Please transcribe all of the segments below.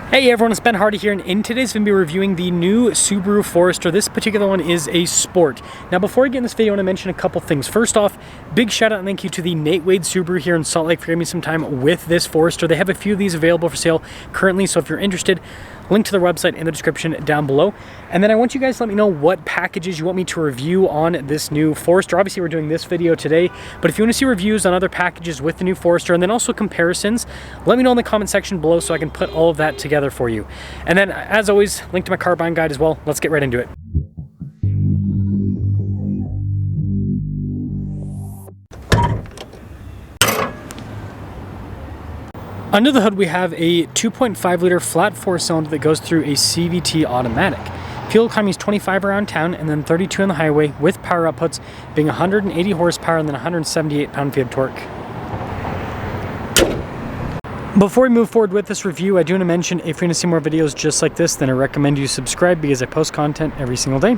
Hey everyone, it's Ben Hardy here, and in today's video, we're reviewing the new Subaru Forester. This particular one is a Sport. Now, before I get in this video, I want to mention a couple things. First off, big shout out and thank you to the Nate Wade Subaru here in Salt Lake for giving me some time with this Forester. They have a few of these available for sale currently, so if you're interested, link to their website in the description down below. And then I want you guys to let me know what packages you want me to review on this new Forester. Obviously, we're doing this video today, but if you want to see reviews on other packages with the new Forester and then also comparisons, let me know in the comment section below so I can put all of that together for you. And then, as always, link to my car buying guide as well. Let's get right into it. Under the hood, we have a 2.5 liter flat four cylinder that goes through a CVT automatic. Fuel economy is 25 around town and then 32 on the highway, with power outputs being 180 horsepower and then 178 pound-feet of torque. Before we move forward with this review, I do want to mention if you're going to see more videos just like this, then I recommend you subscribe because I post content every single day.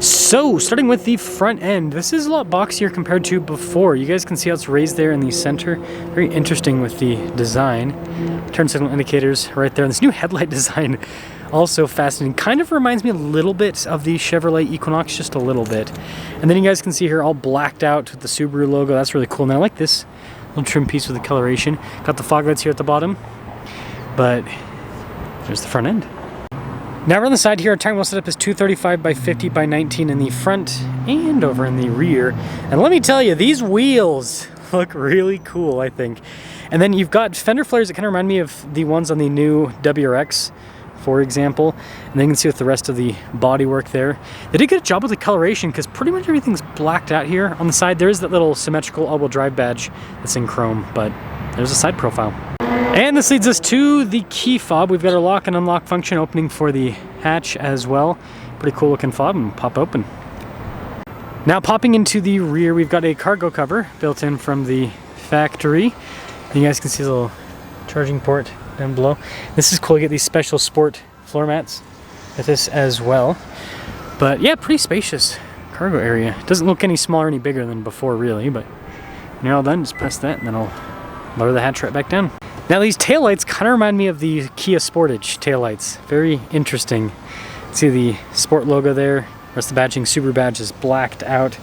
So, starting with the front end, this is a lot boxier compared to before. You guys can see how it's raised there in the center. Very interesting with the design. Turn signal indicators right there. And this new headlight design, also fascinating. Kind of reminds me a little bit of the Chevrolet Equinox, just a little bit. And then you guys can see here all blacked out with the Subaru logo. That's really cool. And I like this little trim piece with the coloration. Got the fog lights here at the bottom. But there's the front end. Now around the side here, our tire wheel setup is 235 by 50 by 19 in the front and over in the rear. And let me tell you, these wheels look really cool, I think. And then you've got fender flares that kind of remind me of the ones on the new WRX, for example. And then you can see with the rest of the bodywork there. They did a good job with the coloration because pretty much everything's blacked out here. On the side, there is that little symmetrical all-wheel drive badge that's in chrome, but there's a side profile. And this leads us to the key fob. We've got our lock and unlock function opening for the hatch as well. Pretty cool looking fob, and pop open. Now popping into the rear, we've got a cargo cover built in from the factory. And you guys can see the little charging port down below. This is cool, you get these special sport floor mats with this as well. But yeah, pretty spacious cargo area. Doesn't look any smaller, any bigger than before really, but when you're all done, just press that and then I'll lower the hatch right back down. Now these taillights kind of remind me of the Kia Sportage taillights. Very interesting. See the Sport logo there. Rest of the badging, Subaru badge is blacked out.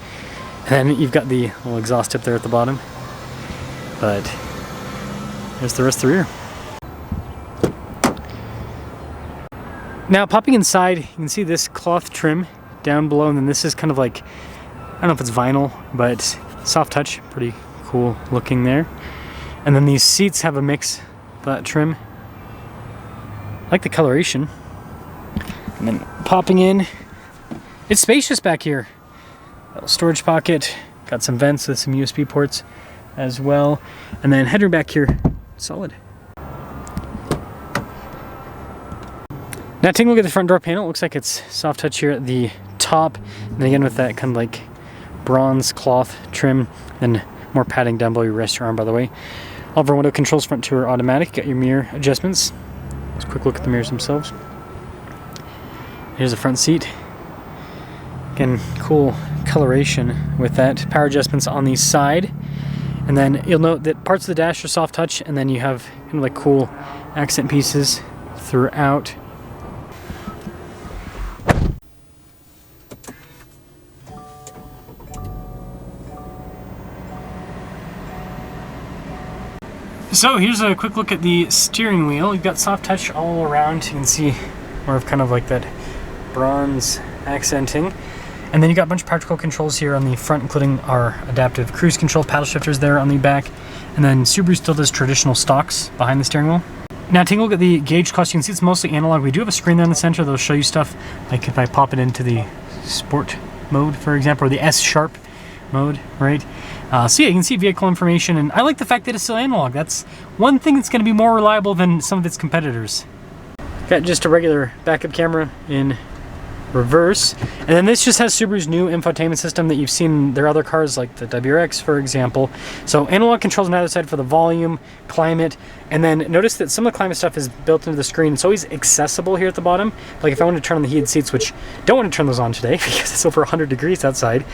And then you've got the little exhaust tip there at the bottom. But there's the rest of the rear. Now popping inside, you can see this cloth trim down below, and then this is kind of like, I don't know if it's vinyl, but soft touch, pretty cool looking there. And then these seats have a mix of that trim. I like the coloration. And then popping in, it's spacious back here. A little storage pocket, got some vents with some USB ports as well. And then headroom back here, solid. Now taking a look at the front door panel, it looks like it's soft touch here at the top. And then again with that kind of like bronze cloth trim, then more padding down below your rest your arm, by the way. All of our window controls, front two are automatic. Got your mirror adjustments. Let's quick look at the mirrors themselves. Here's the front seat. Again, cool coloration with that. Power adjustments on the side. And then you'll note that parts of the dash are soft touch, and then you have kind of like cool accent pieces throughout. So here's a quick look at the steering wheel. You've got soft touch all around. You can see more of kind of like that bronze accenting. And then you got a bunch of practical controls here on the front, including our adaptive cruise control, paddle shifters there on the back. And then Subaru still does traditional stocks behind the steering wheel. Now taking a look at the gauge cluster, you can see it's mostly analog. We do have a screen there in the center that'll show you stuff, like if I pop it into the sport mode, for example, or the S-Sharp mode, right? So yeah, you can see vehicle information, and I like the fact that it's still analog. That's one thing that's going to be more reliable than some of its competitors. Got just a regular backup camera in reverse, and then this just has Subaru's new infotainment system that you've seen in their other cars, like the WRX, for example. So analog controls on either side for the volume, climate, and then notice that some of the climate stuff is built into the screen. It's always accessible here at the bottom. Like if I wanted to turn on the heated seats, which don't want to turn those on today because it's over 100 degrees outside.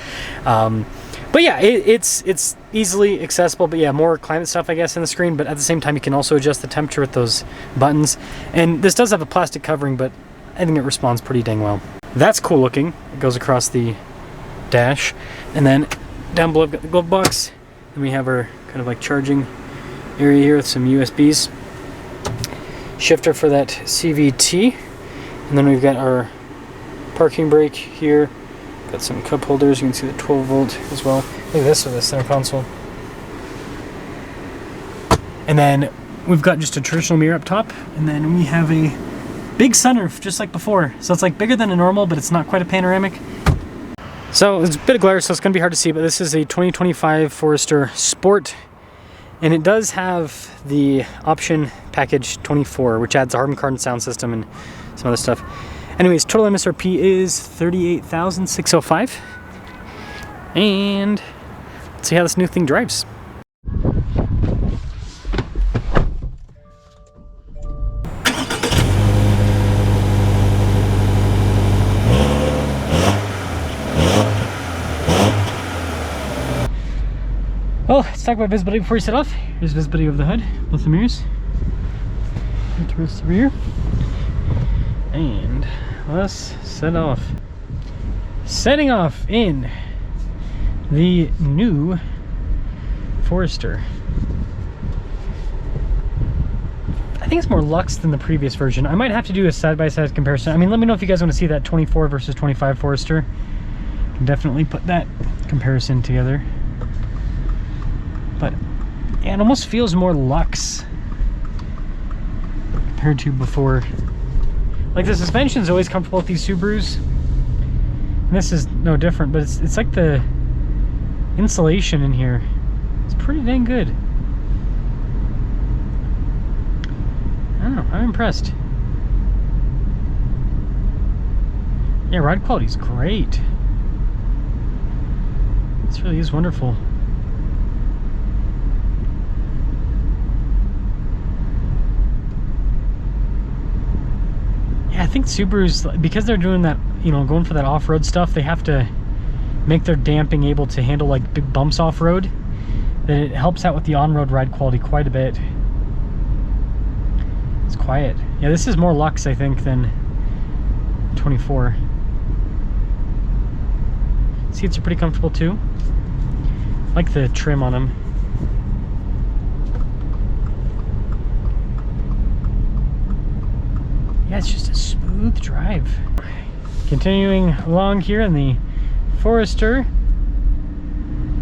But yeah, it's easily accessible, but yeah, more climate stuff, I guess, in the screen, but at the same time, you can also adjust the temperature with those buttons. And this does have a plastic covering, but I think it responds pretty dang well. That's cool looking. It goes across the dash. And then down below, I've got the glove box. And we have our kind of like charging area here with some USBs. Shifter for that CVT. And then we've got our parking brake here. Got some cup holders. You can see the 12 volt as well. Look at this with the center console. And then we've got just a traditional mirror up top. And then we have a big sunroof, just like before. So it's like bigger than a normal, but it's not quite a panoramic. So it's a bit of glare, so it's going to be hard to see, but this is a 2025 Forester Sport. And it does have the option package 24, which adds a harman kardon sound system and some other stuff. Anyways, total MSRP is $38,605. And let's see how this new thing drives. Well, let's talk about visibility before you set off. Here's visibility of the hood, both the mirrors. Towards the rear. And let's set off. Setting off in the new Forester. I think it's more luxe than the previous version. I might have to do a side-by-side comparison. I mean, let me know if you guys want to see that 24 versus 25 Forester. Can definitely put that comparison together. But yeah, it almost feels more luxe compared to before. Like, the suspension is always comfortable with these Subarus, and this is no different, but it's like the insulation in here, it's pretty dang good. I don't know, I'm impressed. Yeah, ride quality is great. This really is wonderful. I think Subaru's, because they're doing that, you know, going for that off-road stuff, they have to make their damping able to handle like big bumps off-road. That it helps out with the on-road ride quality quite a bit. It's quiet. Yeah, this is more luxe, I think, than 24. Seats are pretty comfortable too. I like the trim on them. Yeah, it's just a smooth drive. Continuing along here in the Forester.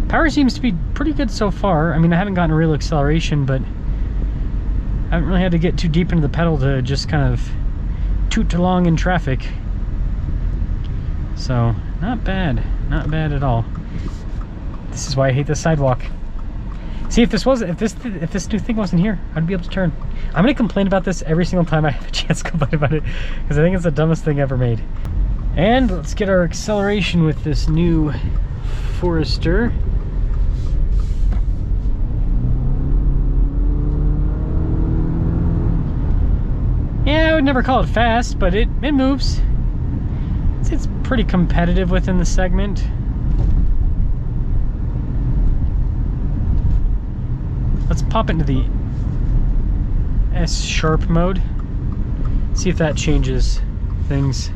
Power seems to be pretty good so far. I mean, I haven't gotten a real acceleration, but I haven't really had to get too deep into the pedal to just kind of toot along in traffic. So, not bad. Not bad at all. This is why I hate this sidewalk. See, if this new thing wasn't here, I'd be able to turn. I'm gonna complain about this every single time I have a chance to complain about it, because I think it's the dumbest thing ever made. And let's get our acceleration with this new Forester. Yeah, I would never call it fast, but it moves. It's pretty competitive within the segment. Let's pop into the S sharp mode. See if that changes things.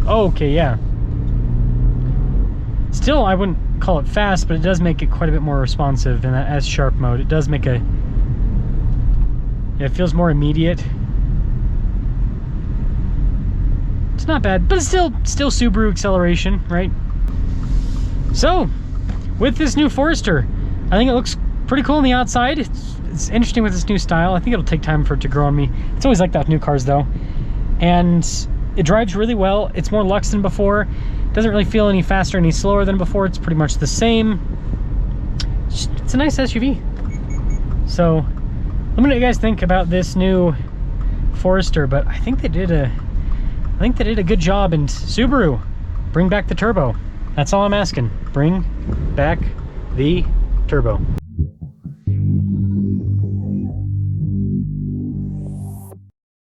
Okay, yeah. Still, I wouldn't call it fast, but it does make it quite a bit more responsive in that S sharp mode. It does make a... yeah, it feels more immediate. It's not bad, but it's still Subaru acceleration, right? So, with this new Forester, I think it looks pretty cool on the outside. It's interesting with this new style. I think it'll take time for it to grow on me. It's always like that with new cars though. And it drives really well. It's more luxe than before. It doesn't really feel any faster, any slower than before. It's pretty much the same. It's a nice SUV. So let me know what you guys think about this new Forester, but I think they did a good job. And Subaru, bring back the turbo. That's all I'm asking. Bring back the turbo.